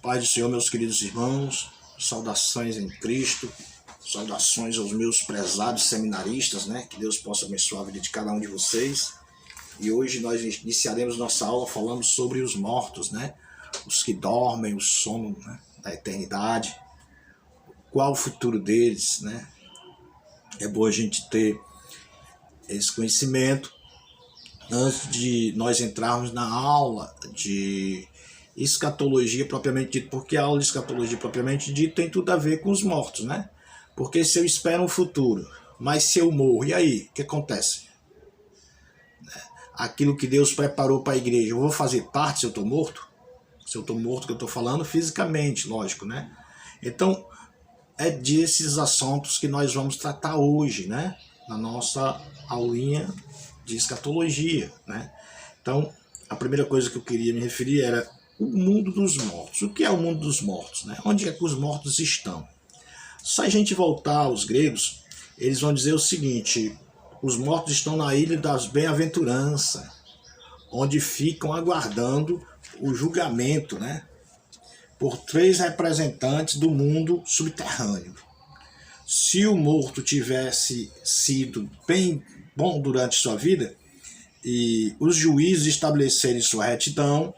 Paz do Senhor, meus queridos irmãos, saudações em Cristo, saudações aos meus prezados seminaristas, né? Que Deus possa abençoar a vida de cada um de vocês. E hoje nós iniciaremos nossa aula falando sobre os mortos, né? Os que dormem, o sono, né, da eternidade. Qual o futuro deles, né? É bom a gente ter esse conhecimento antes de nós entrarmos na aula de escatologia propriamente dita, porque a aula de escatologia propriamente dita tem tudo a ver com os mortos, né? Porque se eu espero um futuro, mas se eu morro, e aí? O que acontece? Aquilo que Deus preparou para a igreja, eu vou fazer parte se eu estou morto? Se eu estou morto, que eu estou falando fisicamente, lógico, né? Então, é desses assuntos que nós vamos tratar hoje, né? Na nossa aulinha de escatologia, né? Então, a primeira coisa que eu queria me referir era o mundo dos mortos. O que é o mundo dos mortos, né? Onde é que os mortos estão? Se a gente voltar aos gregos, eles vão dizer o seguinte: os mortos estão na ilha das bem-aventuranças, onde ficam aguardando o julgamento, né? Por 3 representantes do mundo subterrâneo. Se o morto tivesse sido bem bom durante sua vida e os juízes estabelecerem sua retidão,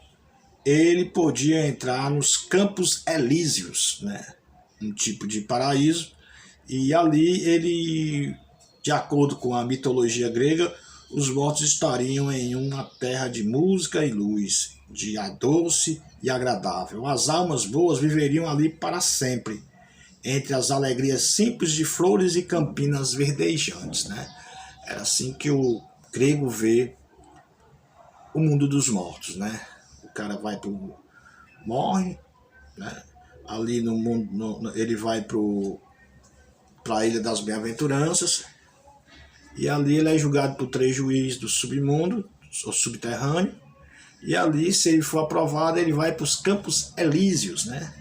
ele podia entrar nos campos elíseos, né? Um tipo de paraíso, e ali ele, de acordo com a mitologia grega, os mortos estariam em uma terra de música e luz, de doce e agradável. As almas boas viveriam ali para sempre, entre as alegrias simples de flores e campinas verdejantes, né? Era assim que o grego vê o mundo dos mortos, né? O cara vai pro morre, né? Ali no mundo, ele vai para a ilha das bem-aventuranças, e ali ele é julgado por 3 juízes do submundo, ou subterrâneo, e ali, se ele for aprovado, ele vai para os campos elíseos, né?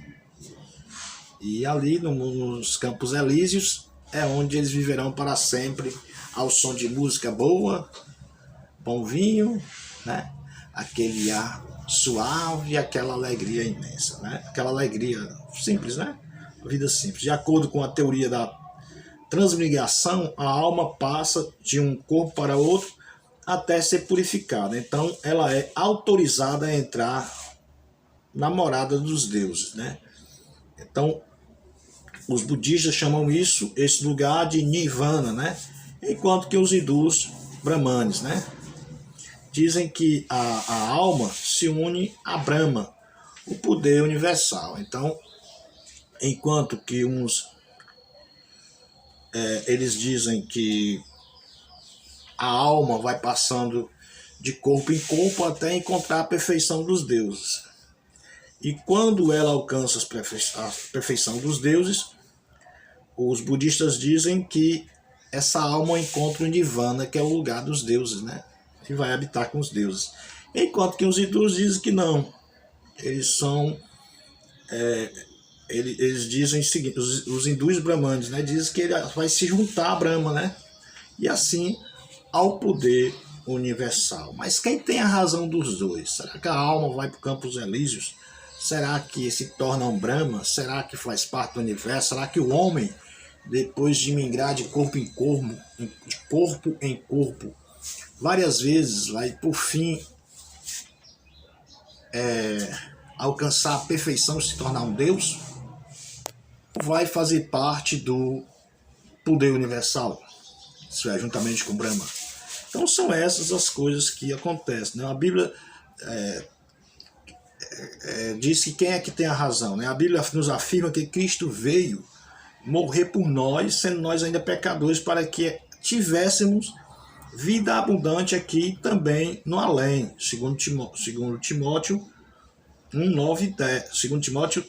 E ali nos campos elíseos é onde eles viverão para sempre, ao som de música boa, bom vinho, né? Aquele ar suave e aquela alegria imensa, né? Aquela alegria simples, né? Vida simples. De acordo com a teoria da transmigração, a alma passa de um corpo para outro até ser purificada. Então, ela é autorizada a entrar na morada dos deuses, né? Então, os budistas chamam esse lugar de Nirvana, né? Enquanto que os hindus, Brahmanes, né? Dizem que a alma se une a Brahma, o poder universal. Então, enquanto que eles dizem que a alma vai passando de corpo em corpo até encontrar a perfeição dos deuses. E quando ela alcança a perfeição dos deuses, os budistas dizem que essa alma encontra o Nirvana, que é o lugar dos deuses, né? E vai habitar com os deuses. Enquanto que os hindus dizem que não. Eles são... eles dizem o seguinte, os hindus brahmanes, né? Dizem que ele vai se juntar a Brahma, né? E assim ao poder universal. Mas quem tem a razão dos dois? Será que a alma vai para os campos elíseos? Será que se torna um Brahma? Será que faz parte do universo? Será que o homem, depois de migrar de corpo em corpo, várias vezes vai, por fim, alcançar a perfeição e se tornar um Deus? Ou vai fazer parte do poder universal? Isso é, juntamente com Brahma. Então são essas as coisas que acontecem, né? A Bíblia diz que quem é que tem a razão, né? A Bíblia nos afirma que Cristo veio morrer por nós, sendo nós ainda pecadores, para que tivéssemos vida abundante aqui também no além. Segundo Timóteo 1:9 e 10. Segundo Timóteo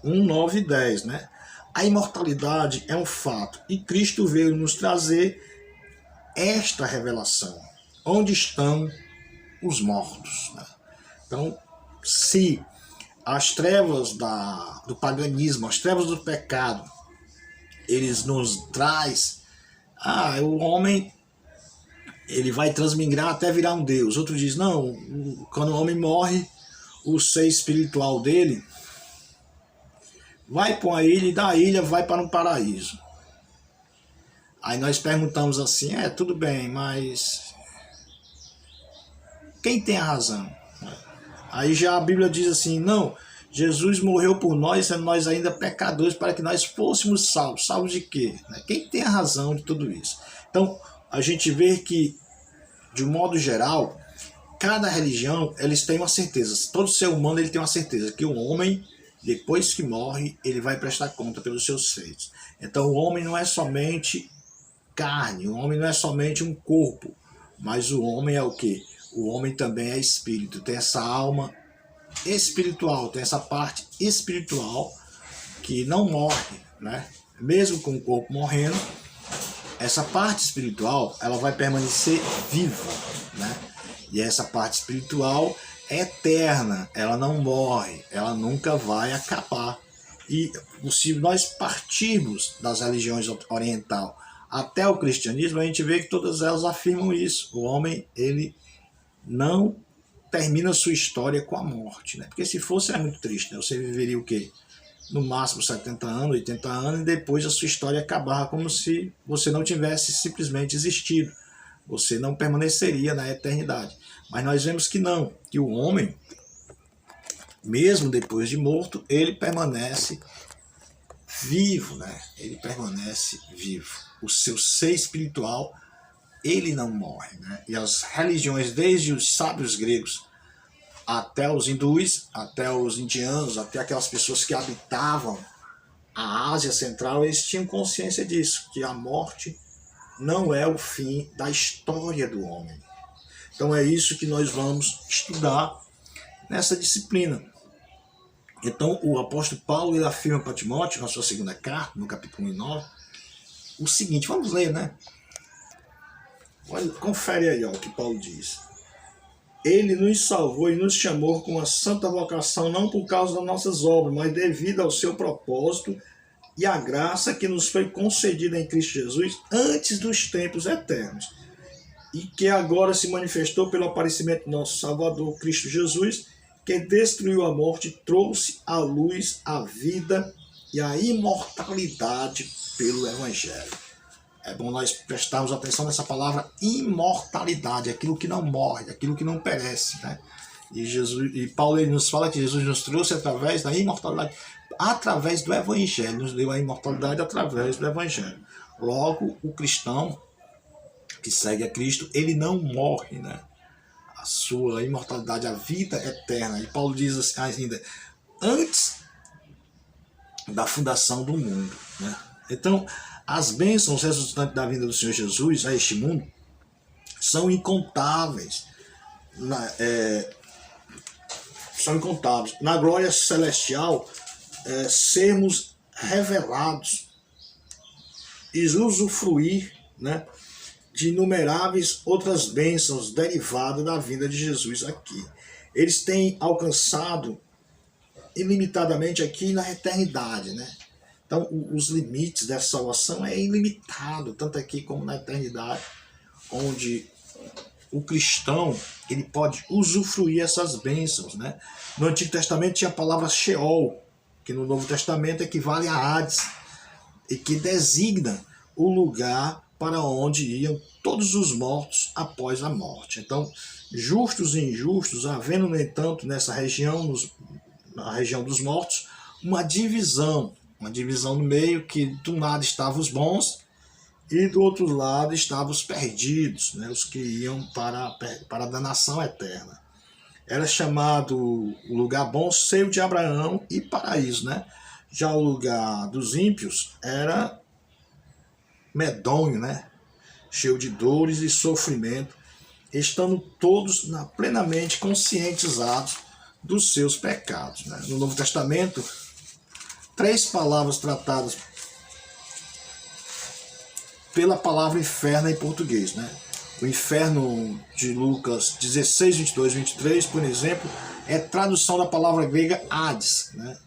1:9 e 10, né? A imortalidade é um fato e Cristo veio nos trazer esta revelação. Onde estão os mortos, né? Então, se as trevas do paganismo, as trevas do pecado, eles nos traz, o homem ele vai transmigrar até virar um Deus. Outro diz, não, quando o homem morre, o ser espiritual dele vai para uma ilha e da ilha vai para um paraíso. Aí nós perguntamos assim, tudo bem, mas quem tem a razão? Aí já a Bíblia diz assim, não, Jesus morreu por nós, sendo nós ainda pecadores, para que nós fôssemos salvos. Salvos de quê? Quem tem a razão de tudo isso? Então, a gente vê que, de um modo geral, cada religião, eles têm uma certeza. Todo ser humano ele tem uma certeza que o homem, depois que morre, ele vai prestar conta pelos seus feitos. Então, o homem não é somente carne, o homem não é somente um corpo, mas o homem é o quê? O homem também é espírito, tem essa alma espiritual, tem essa parte espiritual que não morre, né? Mesmo com o corpo morrendo, essa parte espiritual, ela vai permanecer viva, né? E essa parte espiritual é eterna, ela não morre, ela nunca vai acabar. E se nós partirmos das religiões orientais até o cristianismo, a gente vê que todas elas afirmam isso. O homem, ele não termina a sua história com a morte, né? Porque se fosse, é muito triste, né? Você viveria o quê? No máximo 70 anos, 80 anos, e depois a sua história acabava como se você não tivesse simplesmente existido. Você não permaneceria na eternidade. Mas nós vemos que não, que o homem, mesmo depois de morto, ele permanece vivo, né? Ele permanece vivo. O seu ser espiritual, ele não morre, né? E as religiões, desde os sábios gregos até os hindus, até os indianos, até aquelas pessoas que habitavam a Ásia Central, eles tinham consciência disso, que a morte não é o fim da história do homem. Então é isso que nós vamos estudar nessa disciplina. Então o apóstolo Paulo ele afirma para Timóteo, na sua segunda carta, no capítulo 1 e 9, o seguinte, vamos ler, né? Olha, confere aí ó, o que Paulo diz. Ele nos salvou e nos chamou com uma santa vocação, não por causa das nossas obras, mas devido ao seu propósito e à graça que nos foi concedida em Cristo Jesus antes dos tempos eternos, e que agora se manifestou pelo aparecimento do nosso Salvador, Cristo Jesus, que destruiu a morte, trouxe à luz a vida e a imortalidade pelo Evangelho. É bom nós prestarmos atenção nessa palavra imortalidade, aquilo que não morre, aquilo que não perece, né? E Paulo ele nos fala que Jesus nos trouxe através da imortalidade, através do Evangelho, nos deu a imortalidade através do Evangelho. Logo, o cristão que segue a Cristo, ele não morre, né? A sua imortalidade, a vida eterna. E Paulo diz assim, ainda, antes da fundação do mundo, né? Então, as bênçãos resultantes da vinda do Senhor Jesus a este mundo são incontáveis. São incontáveis. Na glória celestial, sermos revelados e usufruir, né, de inumeráveis outras bênçãos derivadas da vinda de Jesus aqui. Eles têm alcançado ilimitadamente aqui na eternidade, né? Então, os limites dessa salvação é ilimitado, tanto aqui como na eternidade, onde o cristão ele pode usufruir essas bênçãos, né? No Antigo Testamento tinha a palavra Sheol, que no Novo Testamento equivale a Hades, e que designa o lugar para onde iam todos os mortos após a morte. Então, justos e injustos, havendo, no entanto, nessa região, na região dos mortos, uma divisão no meio, que do lado estavam os bons e do outro lado estavam os perdidos, né, os que iam para a danação eterna. Era chamado o lugar bom seio de Abraão e paraíso, né? Já o lugar dos ímpios era medonho, né? Cheio de dores e sofrimento, estando todos plenamente conscientizados dos seus pecados, né? No Novo Testamento, 3 palavras tratadas pela palavra inferno em português, né? O inferno de Lucas 16, 22, 23, por exemplo, é tradução da palavra grega Hades, né?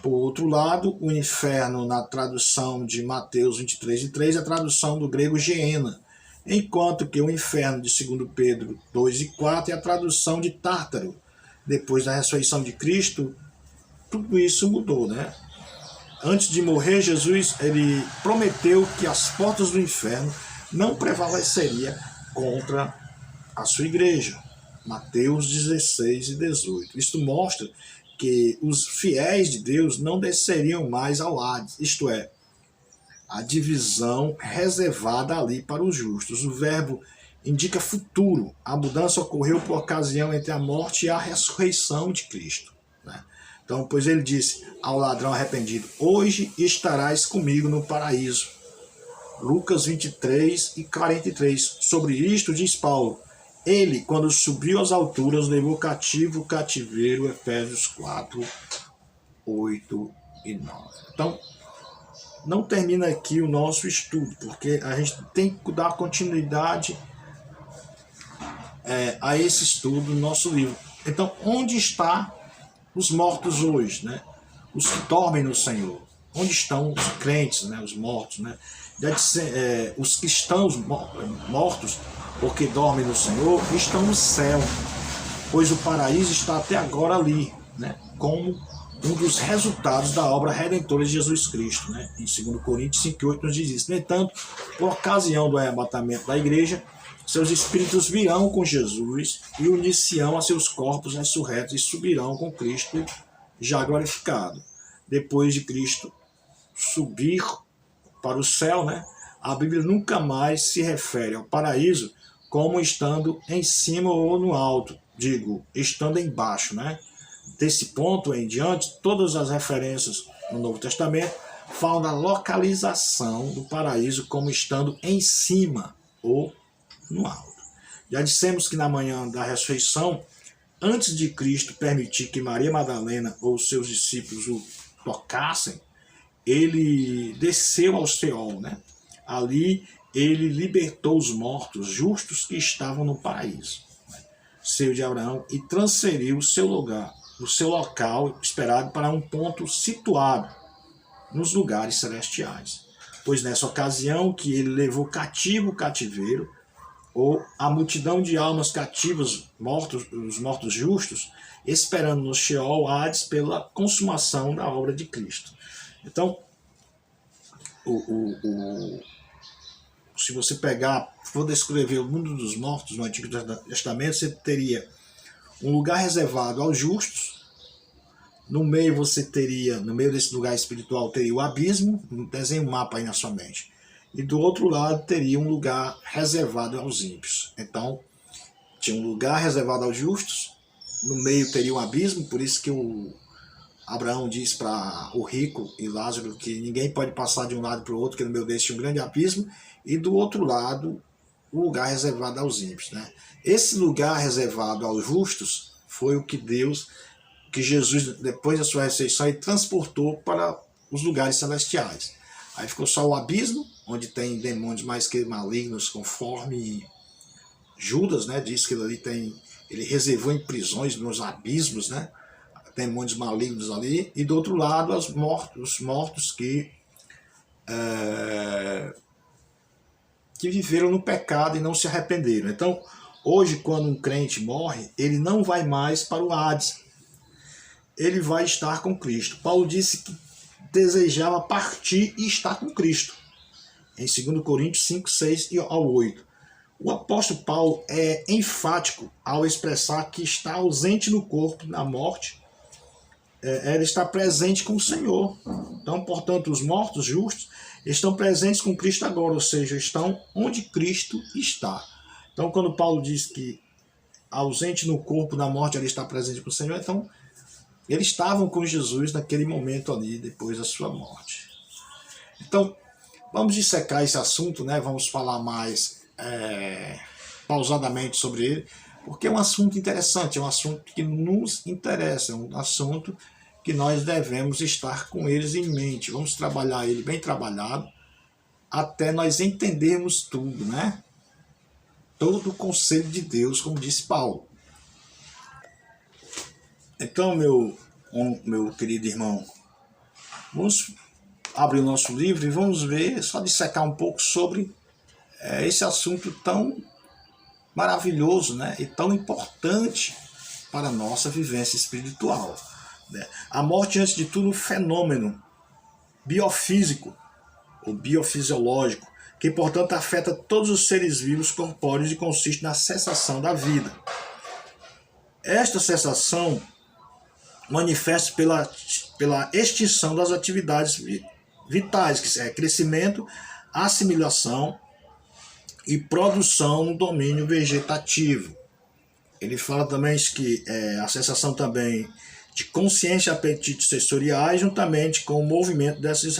Por outro lado, o inferno na tradução de Mateus 23, 3 é a tradução do grego Geena, enquanto que o inferno de 2 Pedro 2 e 4 é a tradução de Tártaro, depois da ressurreição de Cristo, tudo isso mudou, né? Antes de morrer, Jesus ele prometeu que as portas do inferno não prevaleceria contra a sua igreja. Mateus 16 e 18. Isto mostra que os fiéis de Deus não desceriam mais ao Hades, isto é, a divisão reservada ali para os justos. O verbo indica futuro. A mudança ocorreu por ocasião entre a morte e a ressurreição de Cristo, né? Então, pois ele disse ao ladrão arrependido: hoje estarás comigo no paraíso. Lucas 23 e 43. Sobre isto diz Paulo: ele, quando subiu às alturas, levou cativo o cativeiro. Efésios 4, 8 e 9. Então, não termina aqui o nosso estudo, porque a gente tem que dar continuidade a esse estudo do nosso livro. Então, onde estão os mortos hoje, né? Os que dormem no Senhor? Onde estão os crentes, né? Os mortos, né? Os cristãos mortos, porque dormem no Senhor, estão no céu, pois o paraíso está até agora ali, né? Como um dos resultados da obra redentora de Jesus Cristo, né? Em 2 Coríntios 5,8 nos diz isso. No entanto, por ocasião do arrebatamento da igreja, seus espíritos virão com Jesus e unir-se-ão a seus corpos ressurretos e subirão com Cristo já glorificado. Depois de Cristo subir para o céu, né? A Bíblia nunca mais se refere ao paraíso como estando em cima ou no alto, digo, estando embaixo, né? Desse ponto em diante, todas as referências no Novo Testamento falam da localização do paraíso como estando em cima ou no alto. Já dissemos que na manhã da ressurreição, antes de Cristo permitir que Maria Madalena ou seus discípulos o tocassem, ele desceu ao Seol, né? Ali ele libertou os mortos justos que estavam no paraíso, né? Seio de Abraão, e transferiu o seu local esperado para um ponto situado nos lugares celestiais. Pois nessa ocasião que ele levou cativo o cativeiro, ou a multidão de almas cativas, os mortos justos, esperando no Sheol Hades pela consumação da obra de Cristo. Então, se você for descrever o mundo dos mortos no Antigo Testamento, você teria um lugar reservado aos justos. No meio desse lugar espiritual teria o abismo, desenhe um mapa aí na sua mente. E do outro lado teria um lugar reservado aos ímpios. Então, tinha um lugar reservado aos justos, no meio teria um abismo, por isso que o Abraão diz para o rico e Lázaro que ninguém pode passar de um lado para o outro, que no meio desse tinha um grande abismo, e do outro lado o lugar reservado aos ímpios, né? Esse lugar reservado aos justos foi o que Jesus, depois da sua ressurreição, ele transportou para os lugares celestiais. Aí ficou só o abismo, onde tem demônios mais que malignos, conforme Judas, né, diz que ele reservou em prisões nos abismos, né, demônios malignos ali, e do outro lado os mortos que viveram no pecado e não se arrependeram. Então, hoje, quando um crente morre, ele não vai mais para o Hades, ele vai estar com Cristo. Paulo disse que desejava partir e estar com Cristo, em 2 Coríntios 5, 6 e ao 8. O apóstolo Paulo é enfático ao expressar que está ausente no corpo na morte, ele está presente com o Senhor. Então, portanto, os mortos justos estão presentes com Cristo agora, ou seja, estão onde Cristo está. Então, quando Paulo diz que ausente no corpo na morte, ele está presente com o Senhor, então eles estavam com Jesus naquele momento ali, depois da sua morte. Então, vamos dissecar esse assunto, né? Vamos falar mais pausadamente sobre ele, porque é um assunto interessante, é um assunto que nos interessa, é um assunto que nós devemos estar com eles em mente. Vamos trabalhar ele bem trabalhado, até nós entendermos tudo, né? Todo o conselho de Deus, como disse Paulo. Então, meu querido irmão, vamos abrir o nosso livro e vamos ver, só dissecar um pouco sobre esse assunto tão maravilhoso, né, e tão importante para a nossa vivência espiritual, né? A morte, antes de tudo, é um fenômeno biofísico ou biofisiológico, que, portanto, afeta todos os seres vivos corpóreos e consiste na cessação da vida. Esta cessação manifesta pela extinção das atividades vitais, que é crescimento, assimilação e produção no domínio vegetativo. Ele fala também que a cessação também de consciência e apetites sensoriais, juntamente com o movimento desses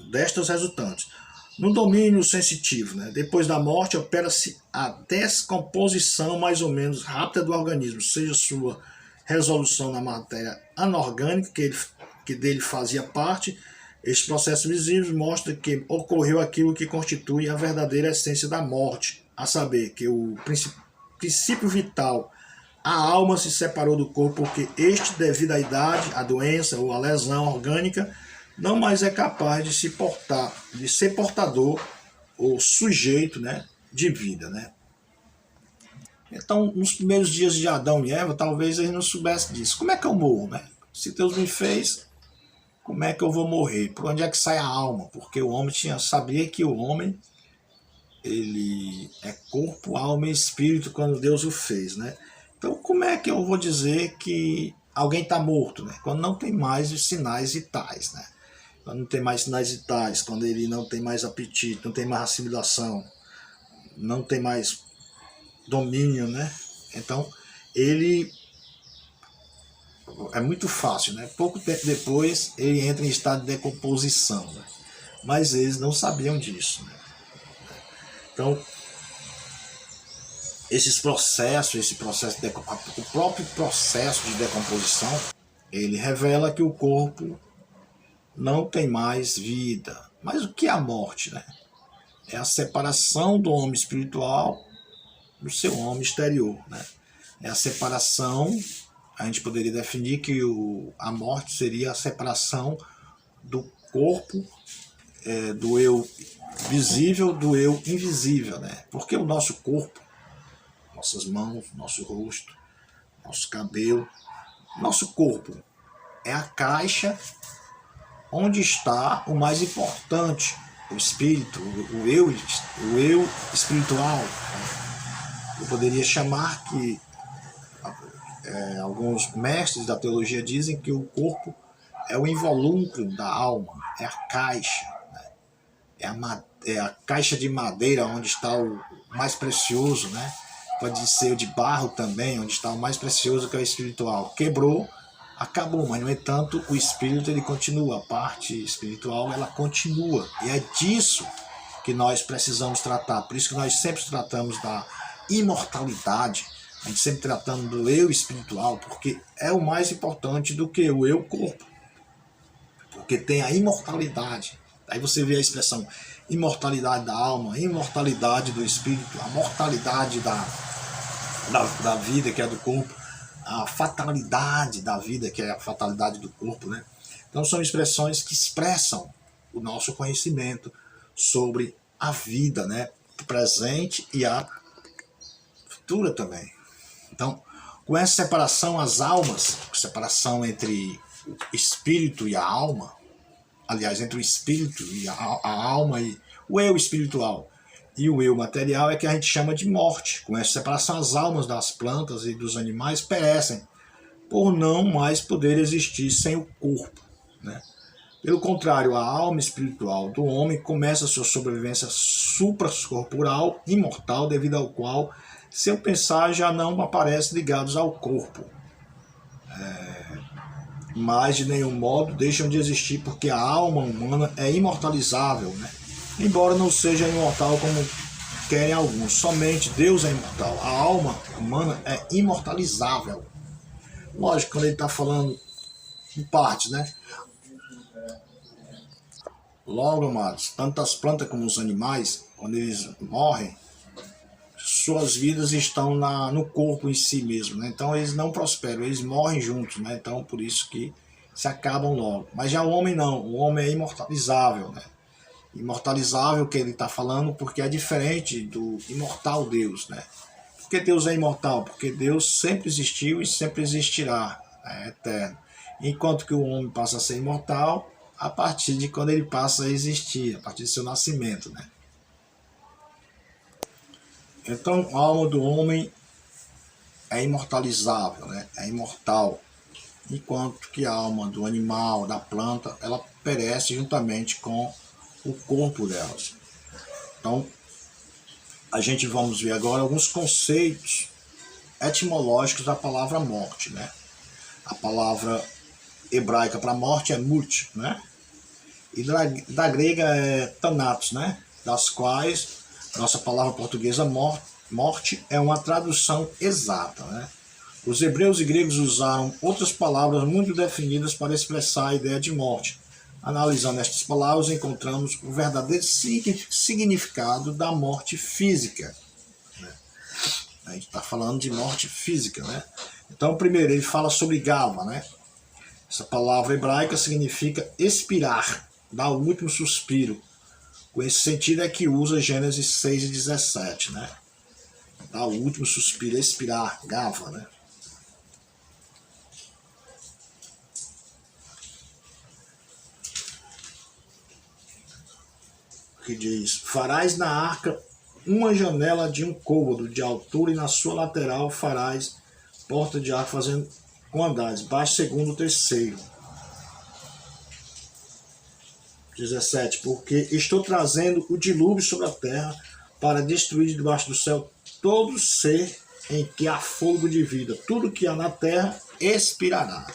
destas resultantes. No domínio sensitivo, né? Depois da morte, opera-se a descomposição mais ou menos rápida do organismo, seja sua resolução na matéria anorgânica, que dele fazia parte. Este processo visível mostra que ocorreu aquilo que constitui a verdadeira essência da morte, a saber, que o princípio vital, a alma, se separou do corpo porque este, devido à idade, à doença ou à lesão orgânica, não mais é capaz de ser portador ou sujeito, né, de vida, né? Então, nos primeiros dias de Adão e Eva, talvez eles não soubessem disso. Como é que eu morro, né? Se Deus me fez, como é que eu vou morrer? Por onde é que sai a alma? Porque o homem sabia que o homem, ele é corpo, alma e espírito quando Deus o fez, né? Então, como é que eu vou dizer que alguém está morto, né? Quando não tem mais os sinais vitais, né? Quando não tem mais sinais vitais, quando ele não tem mais apetite, não tem mais assimilação, não tem mais domínio, né? Então, ele é muito fácil, né? Pouco tempo depois, ele entra em estado de decomposição, né? Mas eles não sabiam disso, né? Então, o próprio processo de decomposição, ele revela que o corpo não tem mais vida. Mas o que é a morte, né? É a separação do homem espiritual do seu homem exterior, né? É a separação, a gente poderia definir que a morte seria a separação do corpo, do eu visível do eu invisível, né? Porque o nosso corpo, nossas mãos, nosso rosto, nosso cabelo, nosso corpo é a caixa onde está o mais importante, o espírito, o eu espiritual. Eu poderia chamar que alguns mestres da teologia dizem que o corpo é o involúcro da alma, é a caixa, né? É a caixa de madeira onde está o mais precioso, né? Pode ser o de barro também, onde está o mais precioso, que é o espiritual. Quebrou, acabou, mas no entanto o espírito ele continua, a parte espiritual ela continua, e é disso que nós precisamos tratar. Por isso que nós sempre tratamos da imortalidade, a gente sempre tratando do eu espiritual, porque é o mais importante do que o eu corpo, porque tem a imortalidade. Aí você vê a expressão imortalidade da alma, imortalidade do espírito, a mortalidade da vida, que é do corpo, a fatalidade da vida, que é a fatalidade do corpo, né? Então são expressões que expressam o nosso conhecimento sobre a vida, né? Presente e a futura também. Então, com essa separação, as almas, separação entre o espírito e a alma, aliás, entre o espírito e a alma, e o eu espiritual e o eu material, é que a gente chama de morte. Com essa separação, as almas das plantas e dos animais perecem, por não mais poder existir sem o corpo, né? Pelo contrário, a alma espiritual do homem começa a sua sobrevivência supracorporal, imortal, devido ao qual seu pensar já não aparece ligados ao corpo. Mas de nenhum modo deixam de existir, porque a alma humana é imortalizável, né? Embora não seja imortal como querem alguns. Somente Deus é imortal. A alma humana é imortalizável. Lógico, quando ele está falando em partes, né? Logo, amados, tanto as plantas como os animais, quando eles morrem, suas vidas estão no corpo em si mesmo, né? Então eles não prosperam, eles morrem juntos, né? Então por isso que se acabam logo. Mas já o homem não, o homem é imortalizável, né? Imortalizável que ele está falando, porque é diferente do imortal Deus, né? Por que Deus é imortal? Porque Deus sempre existiu e sempre existirá, é eterno. Enquanto que o homem passa a ser imortal a partir de quando ele passa a existir, a partir do seu nascimento, né? Então, a alma do homem é imortalizável, né? É imortal. Enquanto que a alma do animal, da planta, ela perece juntamente com o corpo delas. Então, a gente vamos ver agora alguns conceitos etimológicos da palavra morte, né? A palavra hebraica para morte é mut, né? E da grega é thanatos, né? Das quais nossa palavra portuguesa morte é uma tradução exata, né? Os hebreus e gregos usaram outras palavras muito definidas para expressar a ideia de morte. Analisando estas palavras, encontramos o verdadeiro significado da morte física, né? A gente está falando de morte física, né? Então, primeiro, ele fala sobre gava, né? Essa palavra hebraica significa expirar, dar o último suspiro. Com esse sentido é que usa Gênesis 6:17, né? Dar o último suspiro, expirar, gava, né? Que diz: farás na arca uma janela de um côvado de altura e na sua lateral farás porta de arco fazendo com andares, baixo segundo o terceiro. 17. Porque estou trazendo o dilúvio sobre a terra para destruir debaixo do céu todo ser em que há fogo de vida. Tudo que há na terra expirará.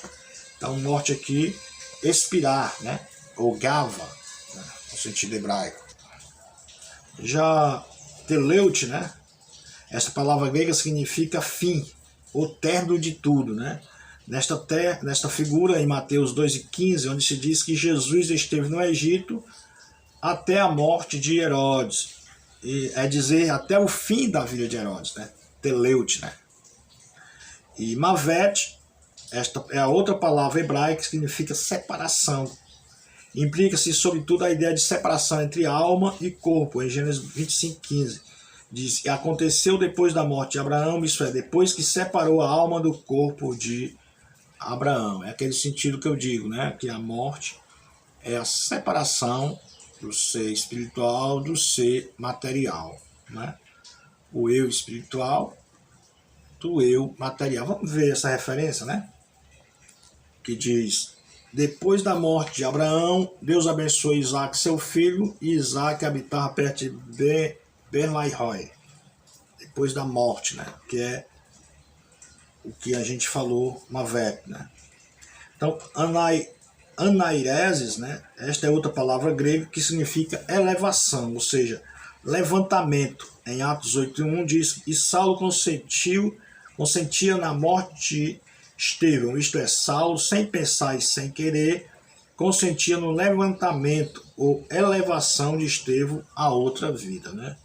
Então, morte aqui, expirar, né? Ou gava, né? No sentido hebraico. Já teleute, né? Essa palavra grega significa fim, o término de tudo, né? Nesta figura, em Mateus 2:15, onde se diz que Jesus esteve no Egito até a morte de Herodes. E, é dizer, até o fim da vida de Herodes, né? Teleute, né? E Mavet, esta é a outra palavra hebraica que significa separação. Implica-se, sobretudo, a ideia de separação entre alma e corpo, em Gênesis 25:15. Diz: e aconteceu depois da morte de Abraão, isso é, depois que separou a alma do corpo de Abraão. É aquele sentido que eu digo, né? Que a morte é a separação do ser espiritual do ser material, né? O eu espiritual do eu material. Vamos ver essa referência, né? Que diz: depois da morte de Abraão, Deus abençoou Isaac, seu filho, e Isaac habitava perto de Ben-Lairoi. Depois da morte, né? Que é o que a gente falou, Mavet, né? Então, anaireses, né? Esta é outra palavra grega que significa elevação, ou seja, levantamento. Em Atos 8:1 diz: e Saulo consentia na morte de Estevão, isto é, Saulo, sem pensar e sem querer, consentia no levantamento ou elevação de Estevão a outra vida, né?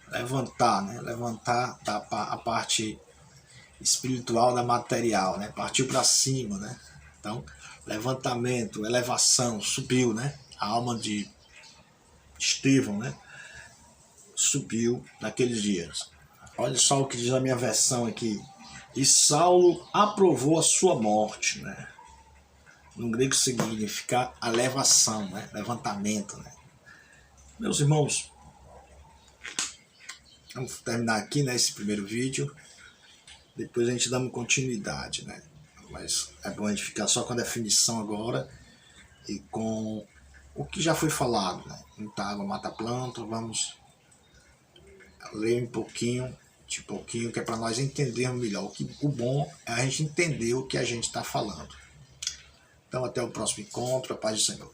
Levantar, né? Levantar a parte espiritual da material, né? Partiu para cima, né? Então, levantamento, elevação, subiu, né? A alma de Estevão, né? Subiu naqueles dias. Olha só o que diz a minha versão aqui. E Saulo aprovou a sua morte, né? No grego significa elevação, né? Levantamento, né? Meus irmãos, vamos terminar aqui, né, esse primeiro vídeo. Depois a gente dá uma continuidade, né? Mas é bom a gente ficar só com a definição agora e com o que já foi falado, né? Muita água mata a planta. Vamos ler um pouquinho, de pouquinho, que é para nós entendermos melhor. O bom é a gente entender o que a gente está falando. Então, até o próximo encontro. A paz do Senhor.